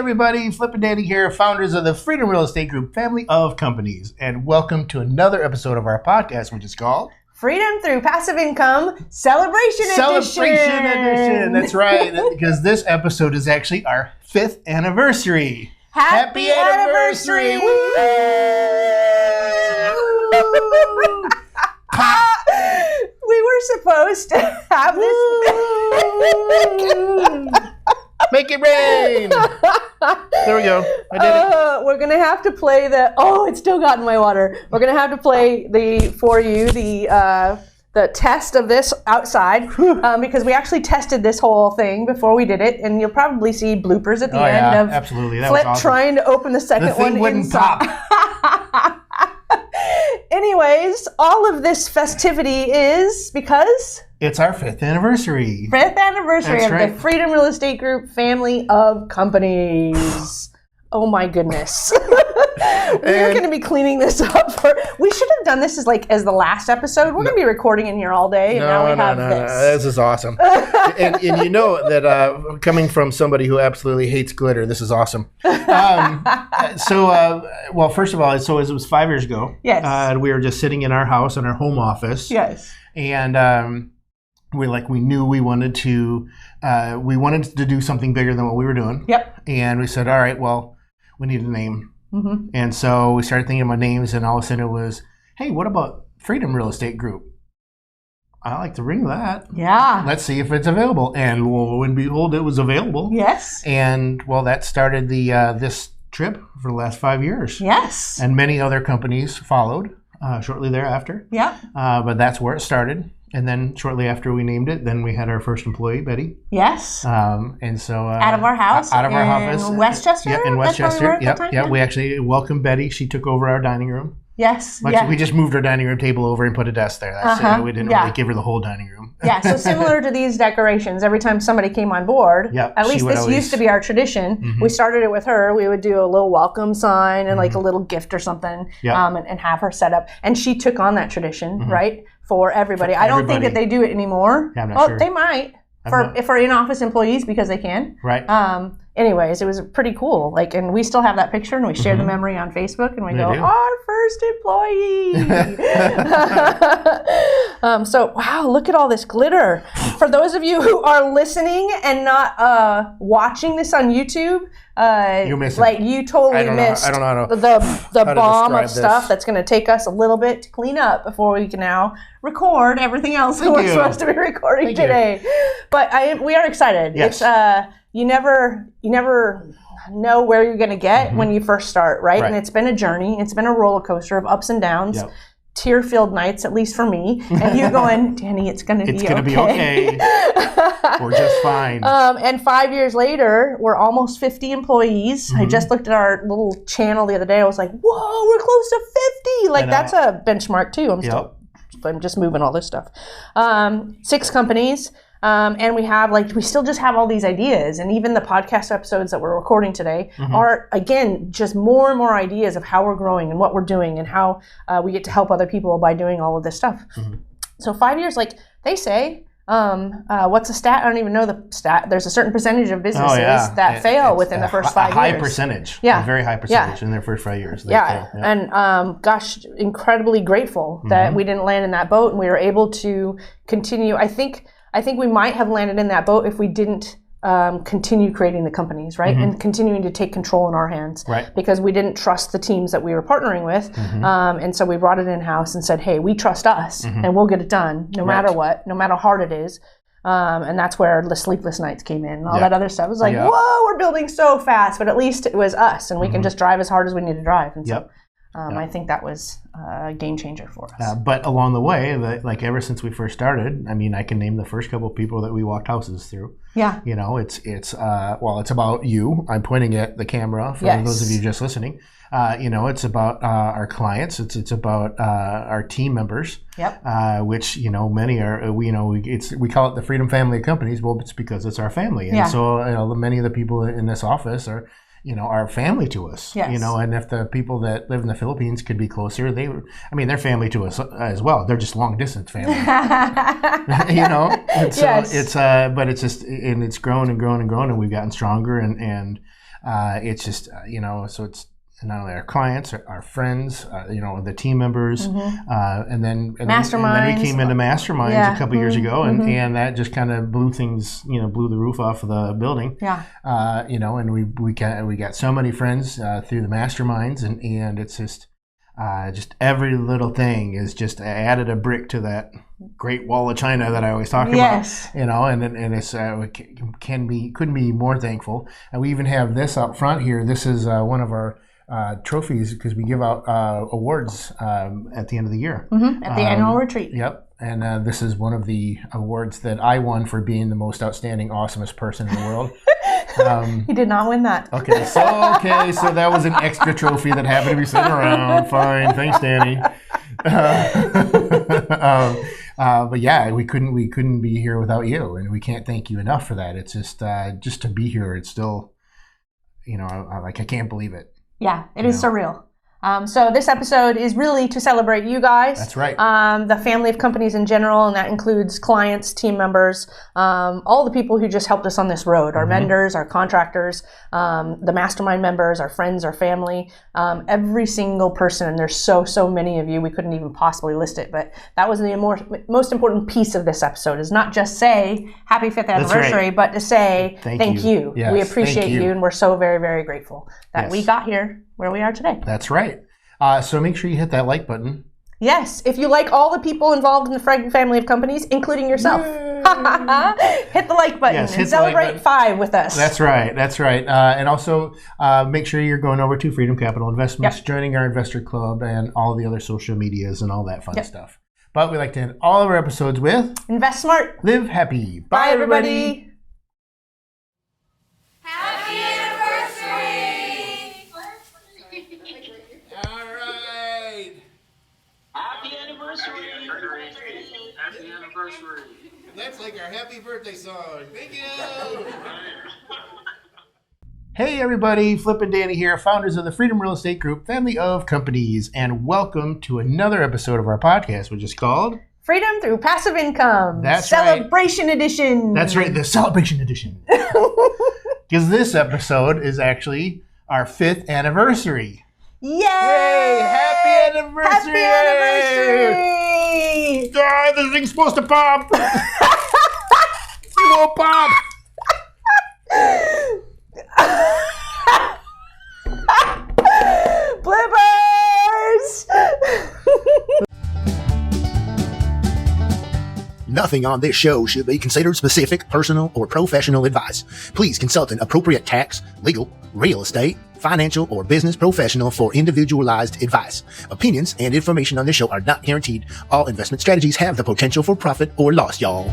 everybody, Flip and Danny here, founders of the Freedom Real Estate Group family of companies, and welcome to another episode of our podcast, which is called Freedom Through Passive Income Celebration Edition. That's right, because this episode is actually our 5th anniversary. Happy anniversary! Woo! We were supposed to have this. Make it rain! There we go. I did it. We're going to have to play it still got in my water. We're going to have to play the test of this outside because we actually tested this whole thing before we did it, and you'll probably see bloopers at the end of absolutely. That Flip was awesome. Trying to open the second The thing one wouldn't inside. pop. Anyways, all of this festivity is because It's our 5th anniversary. 5th anniversary That's of right. the Freedom Real Estate Group family of companies. Oh my goodness. We're going to be cleaning this up. We should have done this as the last episode. We're going to be recording in here all day, and now we have this. This is awesome. and you know that coming from somebody who absolutely hates glitter, this is awesome. Well, first of all, so it was 5 years ago. Yes. We were just sitting in our house, in our home office. Yes. And we knew we wanted to do something bigger than what we were doing. Yep. And we said, all right, well, we need a name. Mm-hmm. And so we started thinking about names, and all of a sudden it was, hey, what about Freedom Real Estate Group? I like to ring that. Yeah. Let's see if it's available. And lo and behold, it was available. Yes. And well, that started this trip for the last 5 years. Yes. And many other companies followed shortly thereafter. Yeah. But that's where it started. And then shortly after we named it, then we had our first employee, Betty. Yes. And so out of our house. Out of our office. In Westchester? Yeah, in Westchester. Yeah. We actually welcomed Betty. She took over our dining room. Yes. We just moved our dining room table over and put a desk there. That's it. We didn't really give her the whole dining room. Yeah, so similar to these decorations, every time somebody came on board, at least this used to be our tradition. Mm-hmm. We started it with her. We would do a little welcome sign and a little gift or something and have her set up. And she took on that tradition, right, for everybody. I don't think that they do it anymore. Yeah, I'm not sure. They might for in-office employees because they can. Right. Anyways, it was pretty cool. And we still have that picture, and we share the memory on Facebook, and we go, our first employee. So, wow, look at all this glitter. For those of you who are listening and not watching this on YouTube, you missed you totally missed I don't know the bomb of stuff this. that's going to take us a little bit to clean up before we can now record everything else that we're supposed to be recording today. But we are excited. Yes. It's you never know where you're going to get when you first start, right? And it's been a journey. It's been a roller coaster of ups and downs. Yep. Tear-filled nights, at least for me. And you going, Danny, it's going to be okay. It's going to be okay. We're just fine. And 5 years later, we're almost 50 employees. I just looked at our little channel the other day. I was like, whoa, we're close to 50. That's a benchmark too. I'm just moving all this stuff. 6 companies. And we have we still just have all these ideas, and even the podcast episodes that we're recording today are, again, just more and more ideas of how we're growing and what we're doing and how we get to help other people by doing all of this stuff. So 5 years, they say, what's the stat? I don't even know the stat. There's a certain percentage of businesses that fail within the first 5 years. A high percentage. A very high percentage in their first 5 years. And gosh, incredibly grateful that we didn't land in that boat and we were able to continue. I think we might have landed in that boat if we didn't continue creating the companies, right? And continuing to take control in our hands. Right. Because we didn't trust the teams that we were partnering with. And so we brought it in-house and said, hey, we trust us and we'll get it done no matter what, no matter how hard it is. And that's where the sleepless nights came in and all that other stuff. It was whoa, we're building so fast, but at least it was us and we can just drive as hard as we need to drive. And so, I think that was a game changer for us. But along the way, ever since we first started, I can name the first couple of people that we walked houses through. Yeah. It's about you. I'm pointing at the camera for those of you just listening. It's about our clients. It's about our team members. Yep. Which many are. We call it the Freedom Family of Companies. Well, it's because it's our family, and so many of the people in this office are are family to us. Yes. And if the people that live in the Philippines could be closer, they're family to us as well. They're just long distance family. And so yes. it's but it's just, and it's grown and grown and grown, and we've gotten stronger, and it's just, so it's not only our clients, our friends, the team members, and then we came into masterminds a couple years ago, and that just kind of blew things, blew the roof off of the building. Yeah. And we got so many friends through the masterminds, and it's just every little thing is just added a brick to that great wall of China that I always talk about. And it's couldn't be more thankful. And we even have this up front here. This is one of our trophies, because we give out awards at the end of the year. At the annual retreat. Yep. And this is one of the awards that I won for being the most outstanding, awesomest person in the world. He did not win that. Okay, so that was an extra trophy that happened to be sitting around. Fine, thanks, Danny. But yeah, we couldn't be here without you, and we can't thank you enough for that. It's just to be here. It's still, I can't believe it. Yeah, it is surreal. So this episode is really to celebrate you guys. That's right. The family of companies in general, and that includes clients, team members, all the people who just helped us on this road, our vendors, our contractors, the mastermind members, our friends, our family, every single person. And there's so many of you, we couldn't even possibly list it. But that was the most important piece of this episode, is not just say happy 5th anniversary, but to say thank you. Yes, we appreciate you, and we're so very, very grateful that we got here where we are today. That's right. So make sure you hit that like button. Yes, if you like all the people involved in the family of companies, including yourself. Hit the like button and celebrate 5 with us. That's right. And also make sure you're going over to Freedom Capital Investments, joining our investor club, and all the other social medias and all that fun stuff. But we like to end all of our episodes with invest smart, live happy. Bye everybody. Happy anniversary! All right. Happy anniversary! Happy anniversary! That's like our happy birthday song. Thank you. Hey everybody, Flip and Danny here, founders of the Freedom Real Estate Group, family of companies, and welcome to another episode of our podcast, which is called Freedom Through Passive Income. That's Celebration Edition. That's right, the Celebration Edition. Because this episode is actually our 5th anniversary. Yay! Yay! Happy anniversary! Happy anniversary! Ah, this thing's supposed to pop! It won't pop! Blippers! Nothing on this show should be considered specific, personal, or professional advice. Please consult an appropriate tax, legal, real estate, financial, or business professional for individualized advice. Opinions and information on this show are not guaranteed. All investment strategies have the potential for profit or loss, y'all.